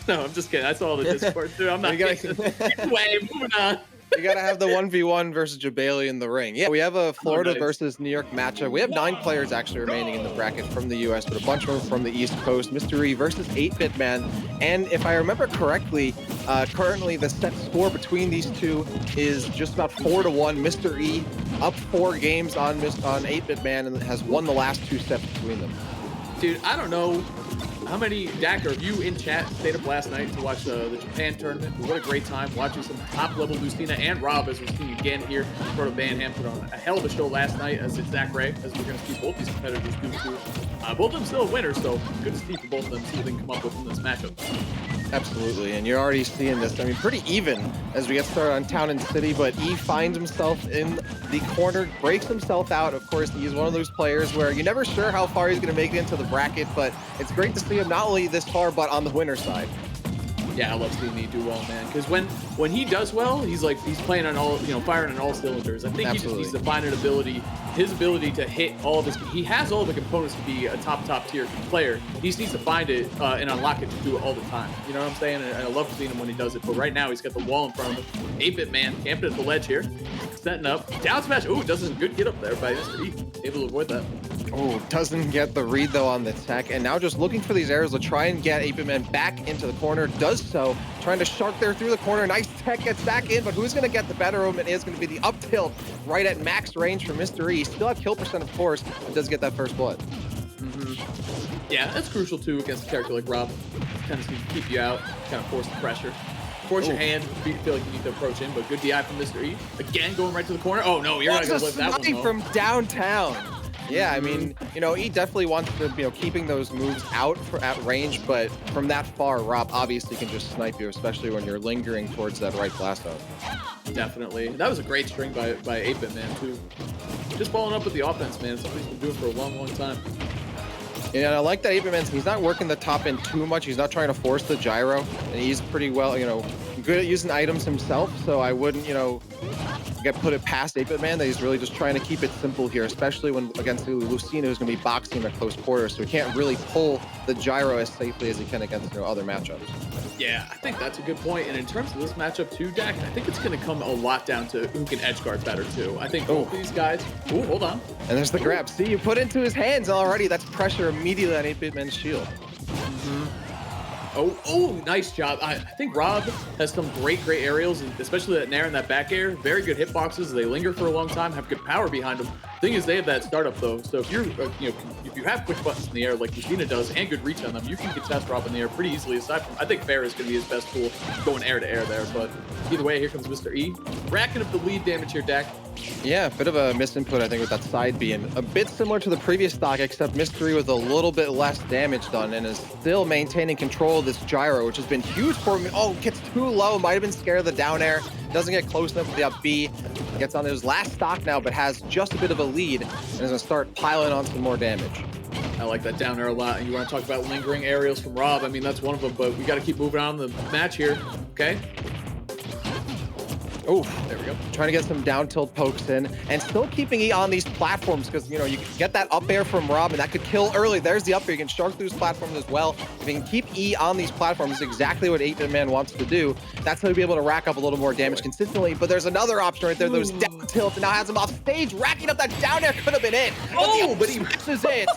No, I'm just kidding. I saw the Discord too. I'm not You gotta- getting away. Moving on. You gotta have the 1v1 versus Jabali in the ring. Yeah, we have a Florida nice. versus New York matchup. We have 9 players actually remaining in the bracket from the US, but a bunch of them from the East Coast. Mr. E versus 8BitMan. And if I remember correctly, currently the set score between these two is just about 4-1. Mr. E up 4 games on 8BitMan and has won the last 2 sets between them. Dude, I don't know how many, Dak, are you in chat stayed up last night to watch the Japan tournament? What a great time watching some top-level Lucina and Rob as we're seeing again here. Proto Banham put on a hell of a show last night, as did Zach Ray, as we're going to see both these competitors do too. Both of them still winners, so good to see for both of them, see what they can come up with in this matchup. Absolutely, and you're already seeing this. I mean, pretty even as we get started on Town and City, but E finds himself in the corner, breaks himself out. Of course, he's one of those players where you're never sure how far he's going to make it into the bracket, but it's great to see him not only this far, but on the winner side. Yeah, I love seeing E do well, man. Because when he does well, he's playing on all, firing on all cylinders. I think Absolutely. he just needs to find an ability, his ability to hit all of his. He has all the components to be a top tier player. He just needs to find it and unlock it to do it all the time. You know what I'm saying? And I love seeing him when he does it. But right now, he's got the wall in front of him. 8BitMan camping at the ledge here, setting up down smash. Ooh, does a good get up there by Mr. E. Able to avoid that. Oh, doesn't get the read though on the tech, and now just looking for these arrows to try and get 8BitMan back into the corner. Does so, trying to shark there through the corner. Nice tech, gets back in, but who's going to get the better of him? It is going to be the up tilt right at max range for Mr. E. Still have kill percent, of course, but does get that first blood. Yeah, that's crucial too against a character like Rob. Kind of keep you out, kind of force the pressure. Force your hand, feel like you need to approach in, but good DI from Mr. E. Again, going right to the corner. Oh no, you're not going to live that one though. From downtown. Yeah, I mean, E definitely wants to, keeping those moves out at range, but from that far, Rob obviously can just snipe you, especially when you're lingering towards that right blast zone. Definitely. That was a great string by 8BitMan too. Just following up with the offense, man. Something he's been doing for a long time. Yeah, and I like that 8BitMan, he's not working the top end too much. He's not trying to force the gyro, and he's pretty well, good at using items himself, so I wouldn't, put it past 8BitMan that he's really just trying to keep it simple here, especially when against Lucina, who's going to be boxing him at close quarters, so he can't really pull the gyro as safely as he can against other matchups. Yeah, I think that's a good point. And in terms of this matchup too, Dak, I think it's going to come a lot down to who can edge guard better too. I think both of these guys. Ooh, hold on. And there's the grab. See, you put into his hands already. That's pressure immediately on 8BitMan's shield. Oh, nice job. I think Rob has some great aerials, and especially that nair and that back air. Very good hitboxes. They linger for a long time, have good power behind them. Thing is, they have that startup though. So if you're, if you have quick buttons in the air like Lucina does and good reach on them, you can contest Rob in the air pretty easily. Aside from, I think Fair is going to be his best tool going air to air there. But either way, here comes Mr. E, racking up the lead damage here, Dak. Yeah, a bit of a misinput, I think, with that side being a bit similar to the previous stock, except Mr. E with a little bit less damage done and is still maintaining control of this gyro, which has been huge for him. Oh, gets too low, might have been scared of the down air, doesn't get close enough with the up B, gets on his last stock now, but has just a bit of a lead and is going to start piling on some more damage. I like that down air a lot. And you want to talk about lingering aerials from Rob, I mean, that's one of them, but we got to keep moving on the match here, okay? Oh, there we go. Trying to get some down tilt pokes in and still keeping E on these platforms because, you can get that up air from Rob and that could kill early. There's the up air. You can shark through his platforms as well. If you can keep E on these platforms, is exactly what 8BitMan wants to do. That's how he'll be able to rack up a little more damage consistently. But there's another option right there. Those down tilts and now has him off stage. Racking up that down air could have been it. But he misses it.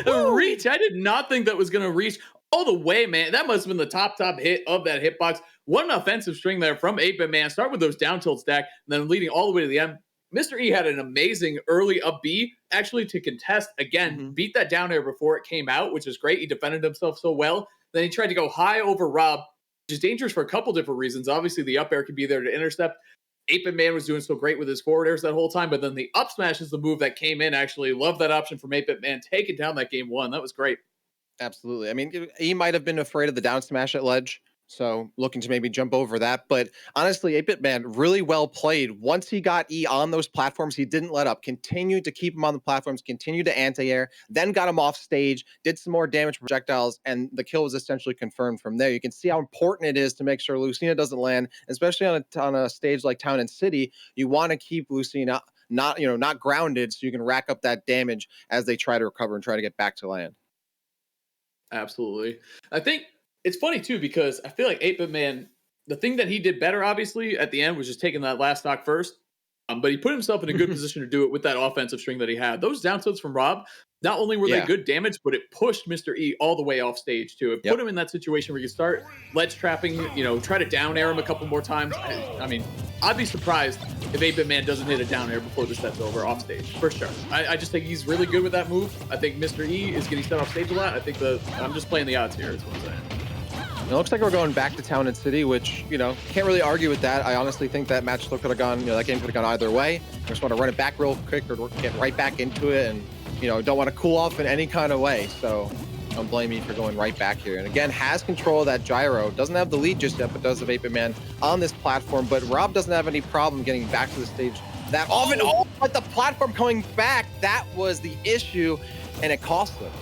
The reach. I did not think that was going to reach all the way, man. That must have been the top hit of that hitbox. What an offensive string there from 8BitMan. Start with those down tilts, Dak, and then leading all the way to the end. Mr. E had an amazing early up B, actually, to contest again, beat that down air before it came out, which is great. He defended himself so well. Then he tried to go high over Rob, which is dangerous for a couple different reasons. Obviously, the up air can be there to intercept. 8BitMan was doing so great with his forward airs that whole time, but then the up smash is the move that came in, actually. Love that option from 8BitMan, taking down that game one. That was great. Absolutely. I mean, he might have been afraid of the down smash at ledge, so looking to maybe jump over that. But honestly, 8BitMan really well played. Once he got E on those platforms, he didn't let up. Continued to keep him on the platforms, continued to anti-air, then got him off stage, did some more damage projectiles, and the kill was essentially confirmed from there. You can see how important it is to make sure Lucina doesn't land, especially on a stage like Town and City. You want to keep Lucina not grounded so you can rack up that damage as they try to recover and try to get back to land. Absolutely. I think It's funny too because I feel like 8BitMan, the thing that he did better, obviously, at the end was just taking that last stock first. But he put himself in a good position to do it with that offensive string that he had. Those down tilts from Rob, not only were they Yeah. good damage, but it pushed Mr. E all the way off stage too. It put Yep. him in that situation where you start ledge trapping, try to down air him a couple more times. I mean, I'd be surprised if 8BitMan doesn't hit a down air before the set's over off stage, for sure. I just think he's really good with that move. I think Mr. E is getting set off stage a lot. I think I'm just playing the odds here, is what I'm saying. It looks like we're going back to Town and City, which, can't really argue with that. I honestly think that match still could have gone, that game could have gone either way. I just want to run it back real quick or get right back into it and, don't want to cool off in any kind of way. So don't blame me for going right back here. And again, has control of that gyro. Doesn't have the lead just yet, but does have 8BitMan on this platform. But Rob doesn't have any problem getting back to the stage that often. Oh, but the platform coming back, that was the issue, and it cost him.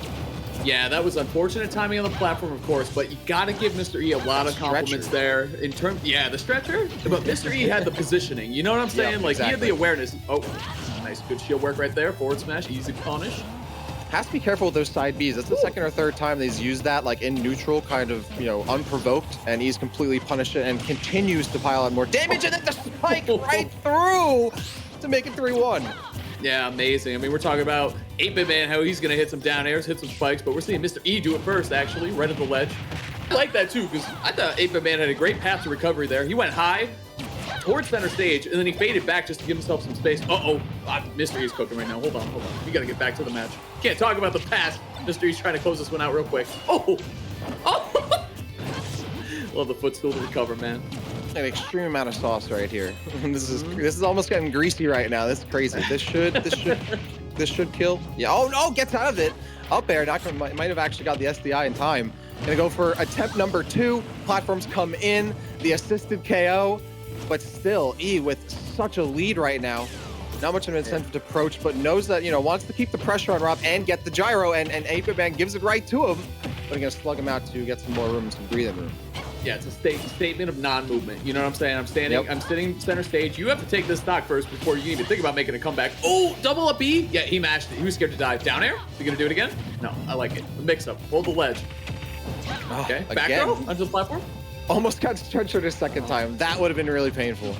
Yeah, that was unfortunate timing on the platform, of course, but you got to give Mr. E a lot of compliments there in terms. Yeah, the stretcher, but Mr. E had the positioning. You know what I'm saying? Yeah, like exactly. he had the awareness. Oh, nice, good shield work right there. Forward smash, easy punish. Has to be careful with those side Bs. That's the second or third time they've used that, like in neutral, kind of, unprovoked, and he's completely punished it and continues to pile on more damage, and then the spike right through to make it 3-1. Yeah, amazing. I mean, we're talking about 8BitMan, how he's going to hit some down airs, hit some spikes, but we're seeing Mr. E do it first, actually, right at the ledge. I like that, too, because I thought 8BitMan had a great path to recovery there. He went high towards center stage, and then he faded back just to give himself some space. Mr. E's cooking right now. Hold on. We got to get back to the match. Can't talk about the past. Mr. E's trying to close this one out real quick. Oh! Love the footstool to recover, man. An extreme amount of sauce right here. This is almost getting greasy right now. This is crazy. This should kill. Yeah. Oh no! Gets out of it. Up air. Might have actually got the SDI in time. Gonna go for attempt number 2. Platforms come in. The assisted KO, but still E with such a lead right now. Not much of an incentive to approach, but knows that wants to keep the pressure on Rob and get the gyro, and 8BitMan gives it right to him. But he's gonna slug him out to get some more room, some breathing room. Yeah, it's a statement of non-movement. You know what I'm saying? I'm standing, Yep. I'm sitting center stage. You have to take this stock first before you even think about making a comeback. Oh, double up E. Yeah, he mashed it. He was scared to die. Down air? Is he gonna do it again? No, I like it. The mix up. Hold the ledge. Okay, back Again. throw onto the platform. Almost got stretchered a second time. That would have been really painful.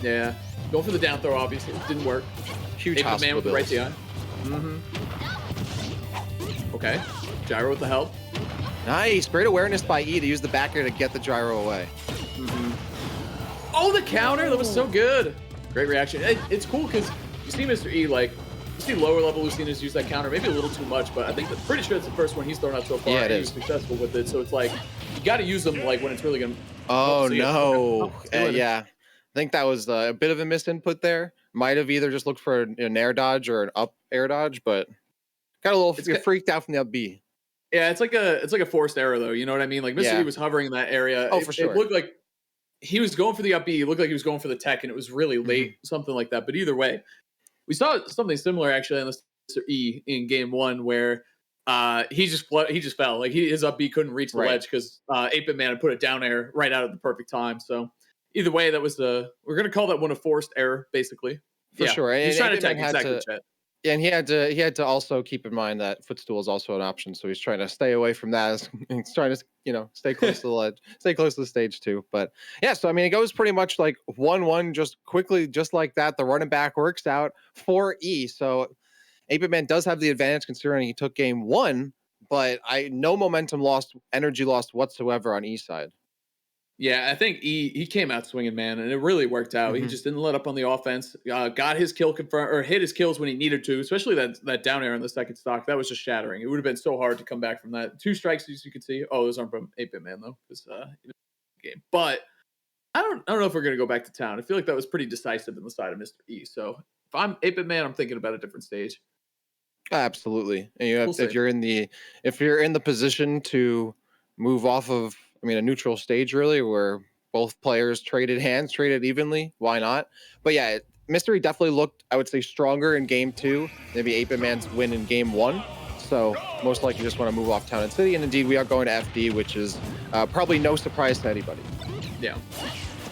Yeah, going for the down throw, obviously. Didn't work. Huge 8BitMan hospital with the right bills. DI. Okay, gyro with the help. Nice. Great awareness by E to use the back air to get the gyro away. Oh, the counter. That was so good. Great reaction. It's cool because you see Mr. E, like, you see lower level Lucinas use that counter, maybe a little too much, but I think pretty sure it's the first one he's thrown out so far. Yeah, it and he is. was successful with it. So it's like, you got to use them like when it's really going to. Oh, see it. no. Okay. Yeah. I think that was a bit of a misinput there. Might have either just looked for an air dodge or an up air dodge, but got a little freaked out from the up B. Yeah, it's like a forced error though. You know what I mean? Like Mr. Yeah. E was hovering in that area. Oh, for sure. It looked like he was going for the up B. It looked like he was going for the tech, and it was really late, something like that. But either way, we saw something similar actually on Mr. E in game 1 where he just fell. Like his up B couldn't reach the ledge because 8BitMan had put it down air right out at the perfect time. So either way, that was we're gonna call that one a forced error, basically. For sure. He's And trying to 8BitMan attack exactly, Chet. Yeah, and he had to also keep in mind that footstool is also an option, so he's trying to stay away from that. He's trying to, stay close to the ledge, stay close to the stage too. But yeah, so I mean, it goes pretty much like 1-1, just quickly, just like that. The running back works out for E. So 8BitMan does have the advantage considering he took game 1, but no momentum lost, energy lost whatsoever on E side. Yeah, I think he came out swinging, man, and it really worked out. He just didn't let up on the offense. Got his kill confirmed or hit his kills when he needed to, especially that down air in the second stock. That was just shattering. It would have been so hard to come back from that. 2 strikes, as you could see. Oh, those aren't from 8BitMan though, because game. But I don't know if we're gonna go back to town. I feel like that was pretty decisive in the side of Mr. E. So if I'm 8BitMan, I'm thinking about a different stage. Absolutely, and you have We'll see. if you're in the position to move off of, a neutral stage really, where both players traded hands, traded evenly. Why not? But yeah, Mystery definitely looked, I would say, stronger in game 2. Maybe 8BitMan's win in game 1. So most likely just want to move off Town and City. And indeed, we are going to FD, which is probably no surprise to anybody. Yeah.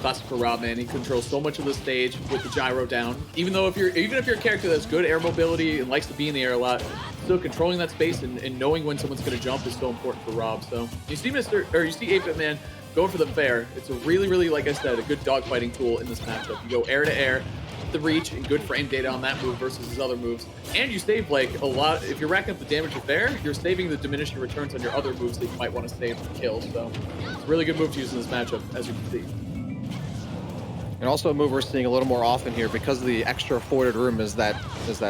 classic for Rob, man. He controls so much of the stage with the gyro down. Even if you're a character that's good air mobility and likes to be in the air a lot, still controlling that space and knowing when someone's going to jump is so important for Rob. So you see 8BitMan going for the fair. It's a really, really, like I said, a good dogfighting tool in this matchup. You go air to air, the reach, and good frame data on that move versus his other moves. And you save like a lot. If you're racking up the damage with fair, you're saving the diminishing returns on your other moves that you might want to save for kills. So it's a really good move to use in this matchup, as you can see. And also a move we're seeing a little more often here because of the extra afforded room is that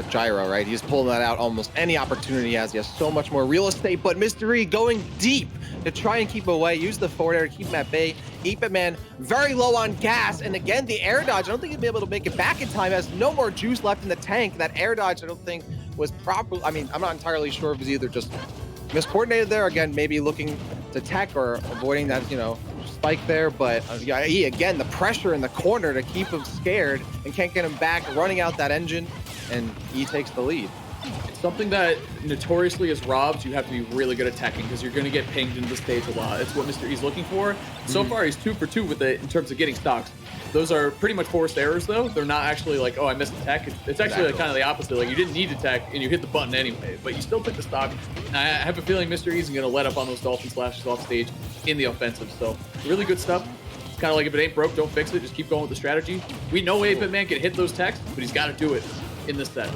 gyro, right? He's pulling that out almost any opportunity he has. He has so much more real estate, but Mr. E going deep to try and keep away, use the forward air to keep him at bay. 8BitMan very low on gas, and again, the air dodge, I don't think he'll be able to make it back in time. Has no more juice left in the tank. That air dodge, I don't think was proper. I mean, I'm not entirely sure if it was either just miscoordinated there, again, maybe looking to tech or avoiding that, spike there, but he, again, the pressure in the corner to keep him scared and can't get him back, running out that engine, and he takes the lead. It's something that notoriously as Robs, you have to be really good at attacking because you're going to get pinged into the stage a lot. It's what Mr. E's looking for. So far, he's 2 for 2 with it in terms of getting stocks. Those are pretty much forced errors, though. They're not actually like, oh, I missed a tech. It's actually like kind of the opposite. Like, you didn't need to tech, and you hit the button anyway, but you still took the stock. And I have a feeling Mr. E isn't going to let up on those dolphin slashes off stage in the offensive. So, really good stuff. It's kind of like if it ain't broke, don't fix it. Just keep going with the strategy. We know 8BitMan can hit those techs, but he's got to do it in this set.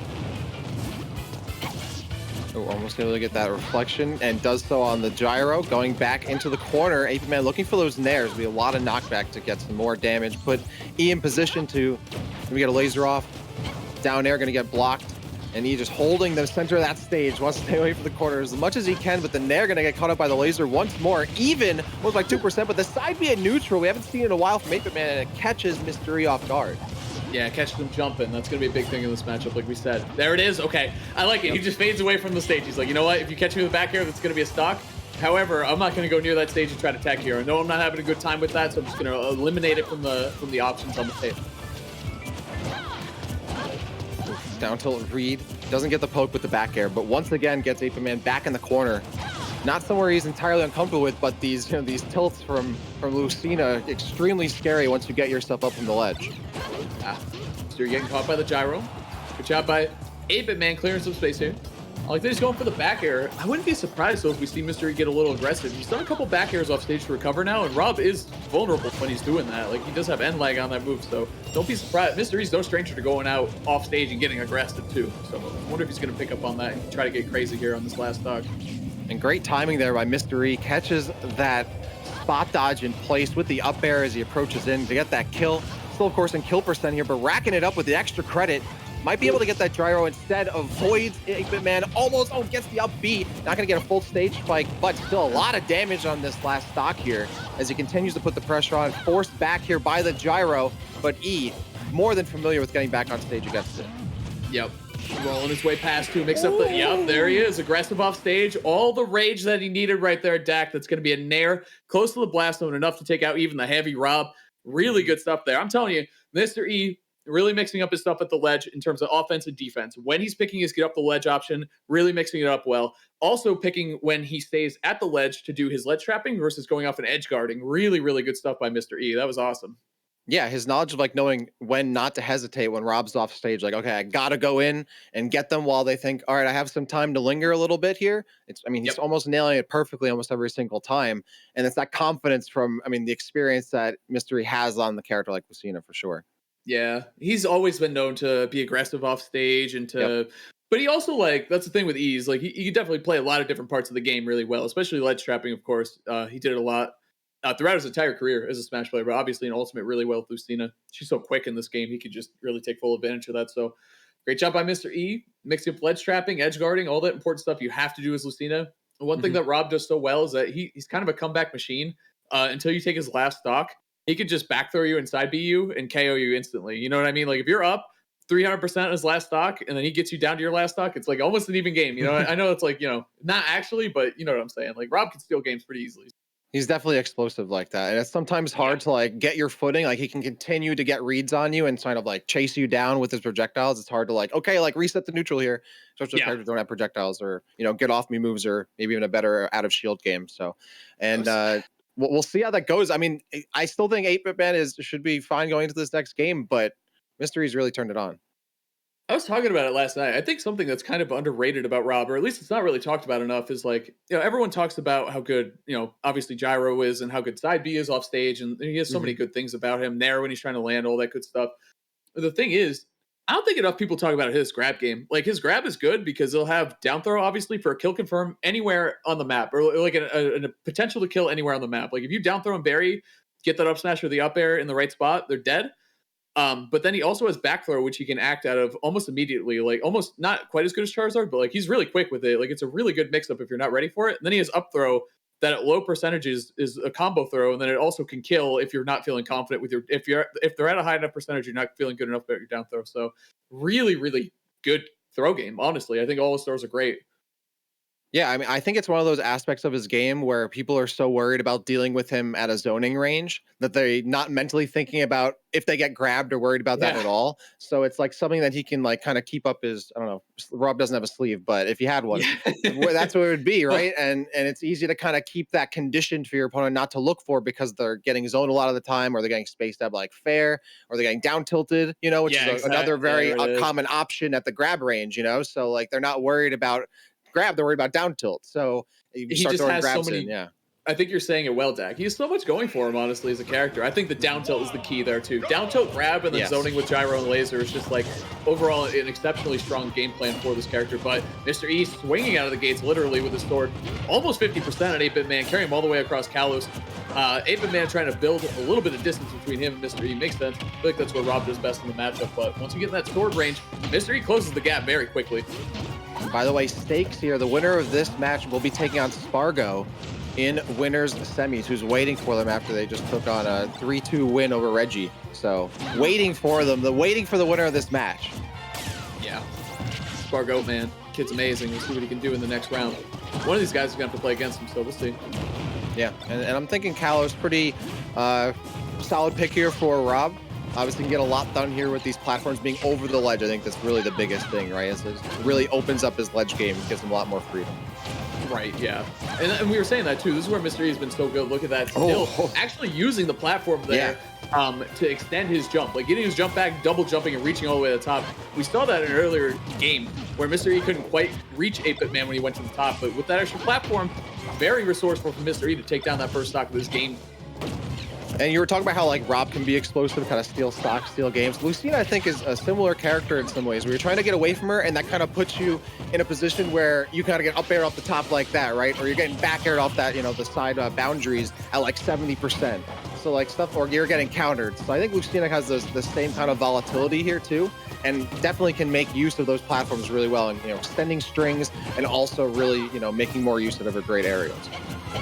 Oh, almost able to get that reflection, and does so on the gyro, going back into the corner. 8BitMan looking for those nairs. Be a lot of knockback to get some more damage. Put E in position to maybe get a laser off. Down air, going to get blocked. And E just holding the center of that stage. Wants to stay away from the corner as much as he can, but the nair going to get caught up by the laser once more. Even was by 2%, but the side B at neutral, we haven't seen it in a while from 8BitMan, and it catches Mr. E off guard. Yeah, catch them jumping. That's going to be a big thing in this matchup, like we said. There it is. Okay. I like it. He just fades away from the stage. He's like, you know what? If you catch me with the back air, that's going to be a stock. However, I'm not going to go near that stage and try to tech here. I know I'm not having a good time with that, so I'm just going to eliminate it from the options on the table. Down tilt read. Doesn't get the poke with the back air, but once again gets 8BitMan back in the corner. Not somewhere he's entirely uncomfortable with, but these tilts from Lucina, extremely scary once you get yourself up from the ledge. So you're getting caught by the gyro. Good job by 8BitMan clearing some space here. I like that he's going for the back air. I wouldn't be surprised though if we see Mr. E get a little aggressive. He's done a couple back airs off stage to recover now, and Rob is vulnerable when he's doing that. Like, he does have end lag on that move, so don't be surprised. Mr. E's no stranger to going out off stage and getting aggressive too. So I wonder if he's going to pick up on that and try to get crazy here on this last stock. And great timing there by Mr. E. Catches that spot dodge in place with the up air as he approaches in to get that kill. Still, of course, in kill percent here, but racking it up with the extra credit. Might be able to get that gyro instead. Avoids 8BitMan. Almost, gets the up B. Not going to get a full stage spike, but still a lot of damage on this last stock here as he continues to put the pressure on. Forced back here by the gyro, but E, more than familiar with getting back on stage against it. Yep. Rolling his way past two, mix up the, yep, there he is, aggressive off stage. All the rage that he needed right there, Dak. That's going to be a nair close to the blast zone, enough to take out even the heavy Rob. Really good stuff there. I'm telling you, Mr. E really mixing up his stuff at the ledge in terms of offense and defense. When he's picking his get up the ledge option, really mixing it up well. Also picking when he stays at the ledge to do his ledge trapping versus going off and edge guarding. Really, really good stuff by Mr. E. That was awesome. Yeah, his knowledge of like knowing when not to hesitate when Rob's off stage. Like, okay, I gotta go in and get them while they think, all right, I have some time to linger a little bit here. He's almost nailing it perfectly almost every single time. And it's that confidence from, the experience that Mystery has on the character like Lucina for sure. Yeah, he's always been known to be aggressive off stage and to, but he also that's the thing with Ease. Like, he can definitely play a lot of different parts of the game really well, especially ledge trapping, of course. He did it a lot. Throughout his entire career as a Smash player, but obviously in Ultimate really well with Lucina. She's so quick in this game, he could just really take full advantage of that. So great job by Mr. E, mixing up ledge trapping, edge guarding, all that important stuff you have to do as Lucina. And one thing that Rob does so well is that he's kind of a comeback machine. Until you take his last stock, he could just back throw you and side B you and KO you instantly. You know what I mean? Like, if you're up 300% on his last stock and then he gets you down to your last stock, it's like almost an even game. You know, I know it's like, not actually, but you know what I'm saying? Like, Rob can steal games pretty easily. He's definitely explosive like that. And it's sometimes hard to get your footing. Like, he can continue to get reads on you and kind of chase you down with his projectiles. It's hard to reset the neutral here. Especially if characters don't have projectiles or, get off me moves or maybe even a better out of shield game. So, and we'll see how that goes. I mean, I still think 8BitMan should be fine going into this next game, but Mystery's really turned it on. I was talking about it last night. I think something that's kind of underrated about Rob, or at least it's not really talked about enough, is like, everyone talks about how good, obviously Gyro is and how good Side B is off stage. And he has so many good things about him there when he's trying to land, all that good stuff. But the thing is, I don't think enough people talk about his grab game. Like, his grab is good because he'll have down throw, obviously, for a kill confirm anywhere on the map, or like a potential to kill anywhere on the map. Like, if you down throw and bury, get that up smash or the up air in the right spot, they're dead. But then he also has back throw, which he can act out of almost immediately, like almost not quite as good as Charizard, but like he's really quick with it. Like, it's a really good mix up if you're not ready for it. And then he has up throw that at low percentages is a combo throw, and then it also can kill if you're not feeling confident with if they're at a high enough percentage, you're not feeling good enough about your down throw. So really, really good throw game. Honestly, I think all his throws are great. Yeah, I mean, I think it's one of those aspects of his game where people are so worried about dealing with him at a zoning range that they're not mentally thinking about if they get grabbed or worried about that at all. So it's like something that he can like kind of keep up his, I don't know, Rob doesn't have a sleeve, but if he had one, that's what it would be, right? And it's easy to kind of keep that conditioned for your opponent not to look for because they're getting zoned a lot of the time, or they're getting spaced up like fair, or they're getting down tilted, which is another very common option at the grab range, So like they're not worried about grab, they're worried about down tilt. So you start throwing grabs in. Yeah. I think you're saying it well, Dak. He has so much going for him, honestly, as a character. I think the down tilt is the key there, too. Down tilt grab and then zoning with gyro and laser is just, like, overall an exceptionally strong game plan for this character. But Mr. E swinging out of the gates, literally, with his sword. Almost 50% on 8BitMan, carrying him all the way across Kalos. 8BitMan trying to build a little bit of distance between him and Mr. E. Makes sense. I feel like that's what Rob does best in the matchup. But once you get in that sword range, Mr. E closes the gap very quickly. By the way, stakes here. The winner of this match will be taking on Spargo in winners semis, who's waiting for them after they just took on a 3-2 win over Reggie. So waiting for them, waiting for the winner of this match. Yeah. Spargo, man. Kid's amazing. We'll see what he can do in the next round. One of these guys is going to have to play against him, so we'll see. Yeah, and I'm thinking Kalos pretty solid pick here for Rob. Obviously, can get a lot done here with these platforms being over the ledge. I think that's really the biggest thing, right? It really opens up his ledge game, gives him a lot more freedom. Right, yeah. And we were saying that, too. This is where Mystery has been so good. Look at that. Still actually using the platform there to extend his jump. Like, getting his jump back, double jumping, and reaching all the way to the top. We saw that in an earlier game where Mystery couldn't quite reach 8BitMan when he went to the top. But with that extra platform, very resourceful for Mystery to take down that first stock of this game. And you were talking about how like Rob can be explosive, kind of steal stock, steal games. Lucina, I think, is a similar character in some ways, where you're trying to get away from her, and that kind of puts you in a position where you kind of get up air off the top like that, right? Or you're getting back aired off that, the side boundaries at like 70%. So like stuff, or you're getting countered. So I think Lucina has the same kind of volatility here too, and definitely can make use of those platforms really well, and extending strings, and also really making more use of her great aerials.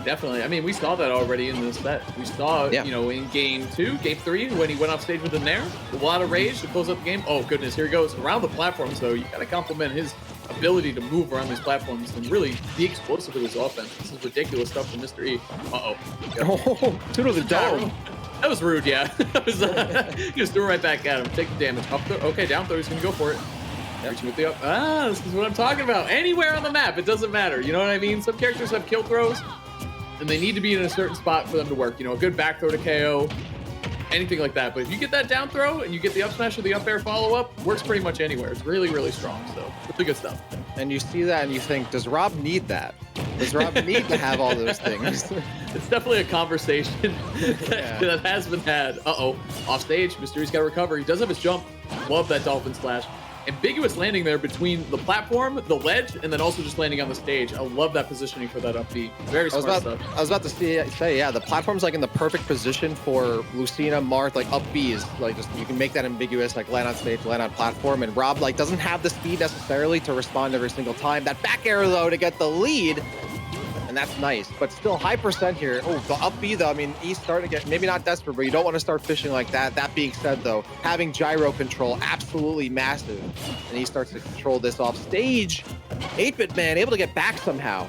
Definitely. I mean, we saw that already in this set. We saw, in game 2, game 3, when he went off stage with the Nair. A lot of rage to close up the game. Oh, goodness. Here he goes around the platform. So you got to compliment his ability to move around these platforms and really be explosive with his offense. This is ridiculous stuff from Mr. E. Uh-oh. Oh, two to the dome. That was rude, yeah. He just threw it right back at him. Take the damage. Up throw. Okay, down throw. He's going to go for it. Reaching with the up. This is what I'm talking about. Anywhere on the map, it doesn't matter. You know what I mean? Some characters have kill throws, and they need to be in a certain spot for them to work. A good back throw to KO, anything like that. But if you get that down throw and you get the up smash or the up air follow up, works pretty much anywhere. It's really, really strong. So really good stuff. And you see that and you think, does Rob need that? Does Rob need to have all those things? It's definitely a conversation that has been had. Off stage, Mystery's got to recover. He does have his jump. Love that Dolphin Slash. Ambiguous landing there between the platform, the ledge, and then also just landing on the stage. I love that positioning for that up B. Very smart stuff. I was about to say, yeah, the platform's like in the perfect position for Lucina, Marth, like up B's. Like just you can make that ambiguous, like land on stage, land on platform, and Rob like doesn't have the speed necessarily to respond every single time. That back air though to get the lead. And that's nice, but still high percent here. Oh, the up B though, I mean, he's starting to get, maybe not desperate, but you don't want to start fishing like that. That being said though, having gyro control, absolutely massive. And he starts to control this off stage. 8BitMan able to get back somehow.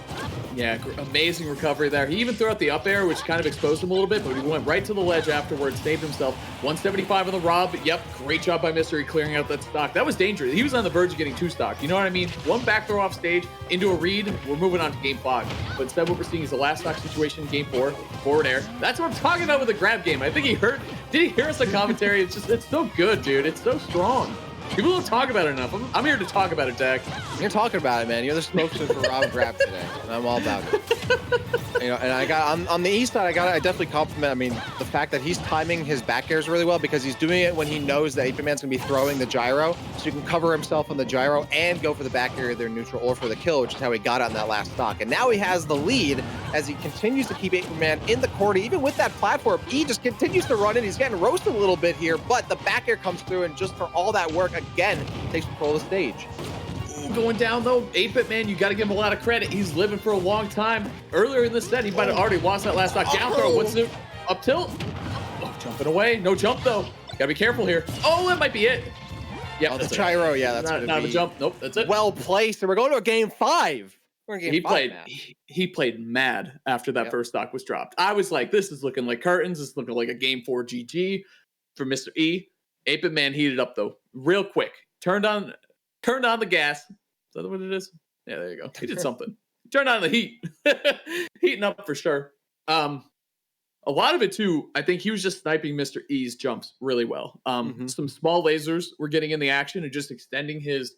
Yeah, amazing recovery there. He even threw out the up air, which kind of exposed him a little bit, but he went right to the ledge afterwards, saved himself. 175 on the Rob. Yep, great job by Mystery clearing out that stock. That was dangerous. He was on the verge of getting 2 stock. You know what I mean? 1 back throw off stage into a read. We're moving on to game 5. But instead, what we're seeing is the last stock situation in game 4, forward air. That's what I'm talking about with the grab game. I think he heard. Did he hear us on commentary? It's so good, dude. It's so strong. People don't talk about it enough. I'm here to talk about it, Dak. You're talking about it, man. You're the spokesman for Rob Grab today, and I'm all about it. You know, and I got on the east side. I definitely compliment. I mean, the fact that he's timing his back airs really well because he's doing it when he knows that 8BitMan's gonna be throwing the gyro, so he can cover himself on the gyro and go for the back air, either neutral or for the kill, which is how he got on that last stock. And now he has the lead as he continues to keep 8BitMan in the corner, even with that platform. He just continues to run in. He's getting roasted a little bit here, but the back air comes through, and just for all that work, again, takes control of the stage. Going down though, 8BitMan, you got to give him a lot of credit. He's living for a long time. Earlier in the set, he might have already lost that last stock. Down throw, what's new? Up tilt. Oh, jumping away. No jump though. Gotta be careful here. Oh, that might be it. Yeah, the gyro. Yeah, that's not a jump. Nope, that's it. Well placed, and we're going to a game 5. We're in game 5 now. He played mad after that first stock was dropped. I was like, this is looking like curtains. This is looking like a game 4 GG for Mr. E. 8BitMan heated up though, real quick. Turned on the gas. Is that what it is? Yeah, there you go. He did something. Turned on the heat. Heating up for sure. A lot of it too, I think he was just sniping Mr. E's jumps really well. Some small lasers were getting in the action and just extending his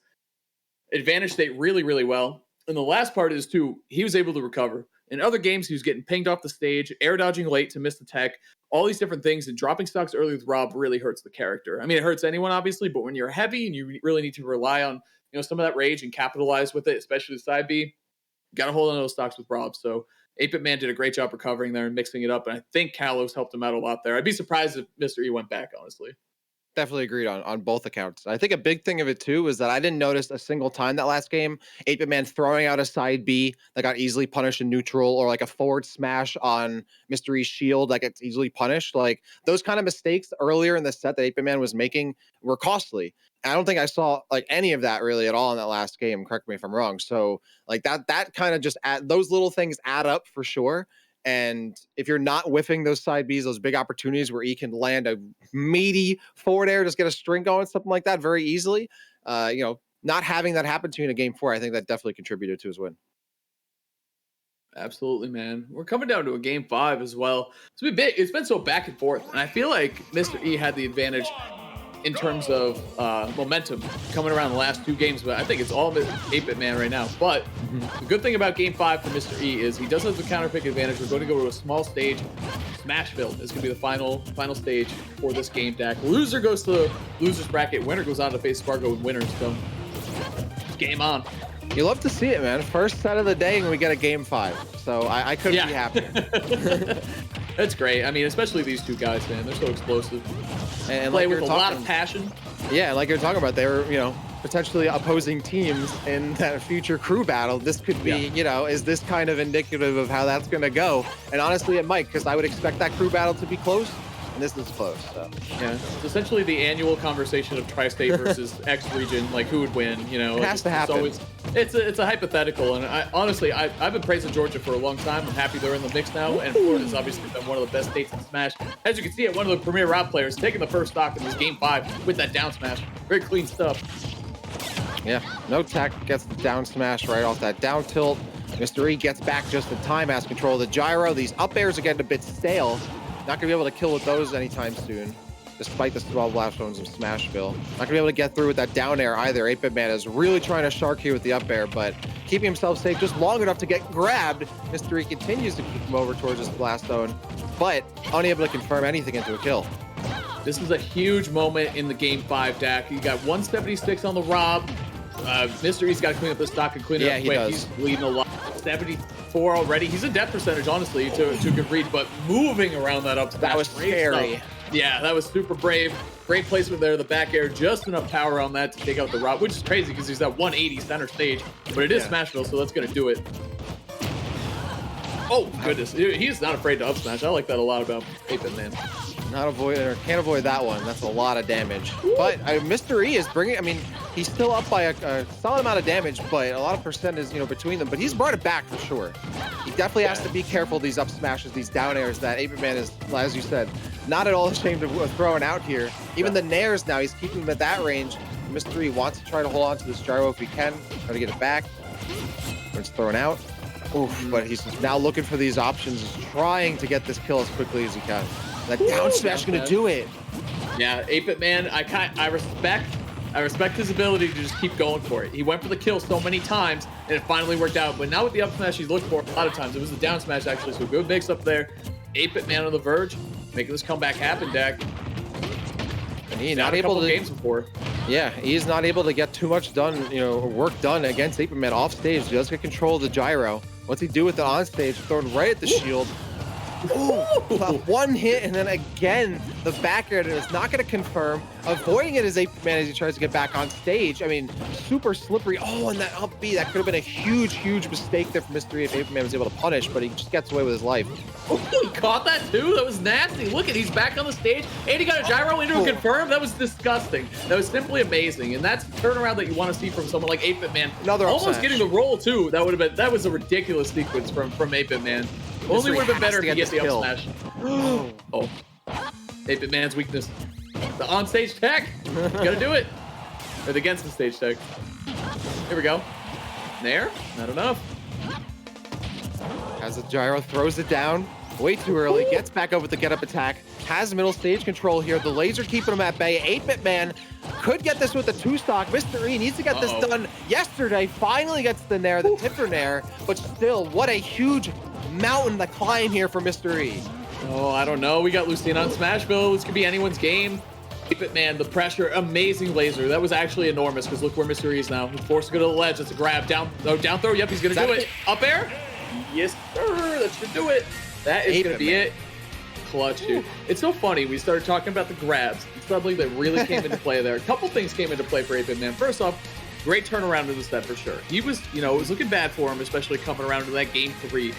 advantage state really, really well. And the last part is too, he was able to recover. In other games, he was getting pinged off the stage, air dodging late to miss the tech, all these different things, and dropping stocks early with Rob really hurts the character. I mean, it hurts anyone, obviously, but when you're heavy and you really need to rely on, you know, some of that rage and capitalize with it, especially the side B, you got to hold on to those stocks with Rob. So 8BitMan did a great job recovering there and mixing it up, and I think Kalos helped him out a lot there. I'd be surprised if Mr. E went back, honestly. Definitely agreed on both accounts. I think a big thing of it too is that I didn't notice a single time that last game 8BitMan throwing out a side B that got easily punished in neutral, or like a forward smash on Mr. E's shield that gets easily punished. Like those kind of mistakes earlier in the set that 8BitMan was making were costly. I don't think I saw like any of that really at all in that last game. Correct me if I'm wrong. So like that kind of just those little things add up for sure. And if you're not whiffing those side Bs, those big opportunities where he can land a meaty forward air, just get a string going, something like that very easily, you know, not having that happen to you in a game 4, I think that definitely contributed to his win. Absolutely, man. We're coming down to a game 5 as well. It's been so back and forth, and I feel like Mr. E had the advantage in terms of momentum coming around the last 2 games, but I think it's all 8BitMan right now. But the good thing about game 5 for Mr. E is he does have the counter pick advantage. We're going to go to a small stage. Smashville is going to be the final stage for this game, Dak. Loser goes to the loser's bracket. Winner goes on to face Spargo and winners. So game on. You love to see it, man. First set of the day and we get a game 5. So I couldn't be happier. That's great. I mean, especially these 2 guys, man. They're so explosive. And play with a lot of passion. Yeah, like you're talking about, they were, you know, potentially opposing teams in that future crew battle. This could be, you know, is this kind of indicative of how that's going to go? And honestly, it might, because I would expect that crew battle to be close, and this is close. So. Yeah, it's essentially the annual conversation of Tri-State versus X region, like who would win, you know. It has to happen. It's a hypothetical, and I've been praising Georgia for a long time. I'm happy they're in the mix now, and Florida's obviously been one of the best states in Smash. As you can see, one of the premier Rob players taking the first stock in this game 5 with that down smash. Very clean stuff. Yeah, no tech, gets the down smash right off that down tilt. Mr. E gets back just in time, has control of the gyro. These up airs are getting a bit stale. Not gonna be able to kill with those anytime soon, despite the 12 blast zones of Smashville. Not gonna be able to get through with that down air either. 8BitMan is really trying to shark here with the up air, but keeping himself safe just long enough to get grabbed. Mr. E continues to keep him over towards his blast zone, but unable to confirm anything into a kill. This is a huge moment in the game 5, Dak. You got 176 on the Rob. Mr. E's got to clean up the stock and clean it up quick. He's leading a lot. 74 already. He's a death percentage, honestly, to a good read, but moving around that up. That was scary. Yeah, that was super brave. Great placement there. The back air, just enough power on that to take out the Rob, which is crazy because he's at 180 center stage, but it is Smashville, so that's going to do it. Oh, goodness. He's not afraid to up smash. I like that a lot about 8BitMan. Not avoid or can't avoid that one. That's a lot of damage. But Mr. E is bringing. I mean, he's still up by a solid amount of damage, but a lot of percent is between them. But he's brought it back for sure. He definitely has to be careful these up smashes, these down airs that 8BitMan is, as you said, not at all ashamed of throwing out here. Even the nairs now, he's keeping them at that range. Mr. E wants to try to hold on to this gyro if he can, try to get it back. When it's thrown out. Oof, but he's now looking for these options, trying to get this kill as quickly as he can. That down smash gonna do it. Yeah, 8BitMan, I respect his ability to just keep going for it. He went for the kill so many times, and it finally worked out. But now with the up smash he's looking for a lot of times, it was the down smash actually. So good mix up there. 8BitMan on the verge, making this comeback happen, Dak. And he's not able to games before. Yeah, he's not able to get too much done, work done against 8BitMan off stage. He does get control of the gyro. What's he do with it on stage? Thrown right at the shield. Ooh, one hit, and then again, the back air is not going to confirm. Avoiding it is 8BitMan as he tries to get back on stage. I mean, super slippery. Oh, and that up B, that could have been a huge, huge mistake there for Mystery if 8BitMan was able to punish, but he just gets away with his life. Oh, he caught that too? That was nasty. Look at, he's back on the stage, and he got a gyro into a confirm. That was disgusting. That was simply amazing, and that's the turnaround that you want to see from someone like 8BitMan. Another almost getting the roll too. That was a ridiculous sequence from 8BitMan. Only would have been better if he gets the up smash. Oh. 8BitMan's weakness. The on-stage tech. Gotta do it. Or the against the stage tech. Here we go. There. Not enough. Has the gyro, throws it down. Way too early. Gets back up with the get-up attack. Has middle stage control here. The laser keeping him at bay. 8BitMan could get this with the 2-stock. Mr. E needs to get this done yesterday. Finally gets the nair, the tipper nair. But still, what a huge mountain to climb here for Mr. E. Oh, I don't know. We got Lucina on Smashville. This could be anyone's game. 8BitMan, the pressure, amazing laser. That was actually enormous because look where Mr. E is now. He's forced to go to the ledge. That's a grab. Down throw. Yep, he's going to do it. Up air? Yes, sir. That should do it. That is going to be it. Clutch, dude. It's so funny. We started talking about the grabs. It's something that really came into play there. A couple things came into play for 8BitMan. First off, great turnaround in the set for sure. He was, it was looking bad for him, especially coming around to that game 3.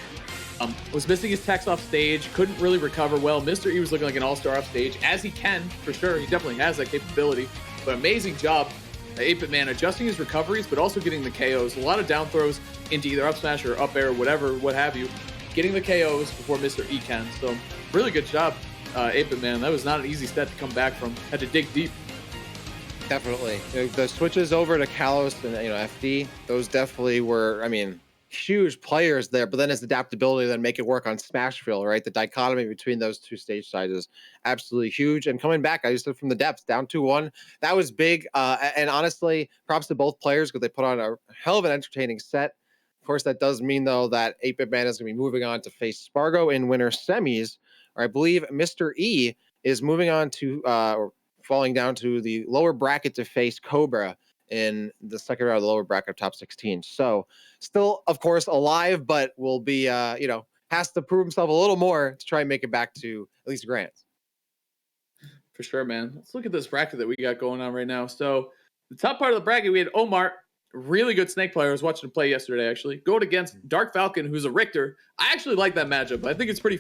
Was missing his techs off stage, couldn't really recover well. Mr. E was looking like an all-star off stage, as he can, for sure. He definitely has that capability. But amazing job, 8BitMan, adjusting his recoveries, but also getting the KOs. A lot of down throws into either up smash or up air, whatever, what have you. Getting the KOs before Mr. E can. So, really good job, 8BitMan. That was not an easy set to come back from. Had to dig deep. Definitely. The switches over to Kalos and, FD, those definitely were, huge players there, but then his adaptability then make it work on Smashville, right? The dichotomy between those two stage sizes, absolutely huge. And coming back, I just said from the depths, down 2-1, that was big. And honestly, props to both players because they put on a hell of an entertaining set. Of course, that does mean, though, that 8BitMan is going to be moving on to face Spargo in winter semis. Or I believe Mr. E is moving on to, or falling down to the lower bracket to face Cobra in the second round of the lower bracket of top 16. So still, of course, alive, but will be, has to prove himself a little more to try and make it back to at least Grants. For sure, man. Let's look at this bracket that we got going on right now. So the top part of the bracket, we had Omar, really good Snake player. I was watching him play yesterday, actually. Going against Dark Falcon, who's a Richter. I actually like that matchup. I think it's pretty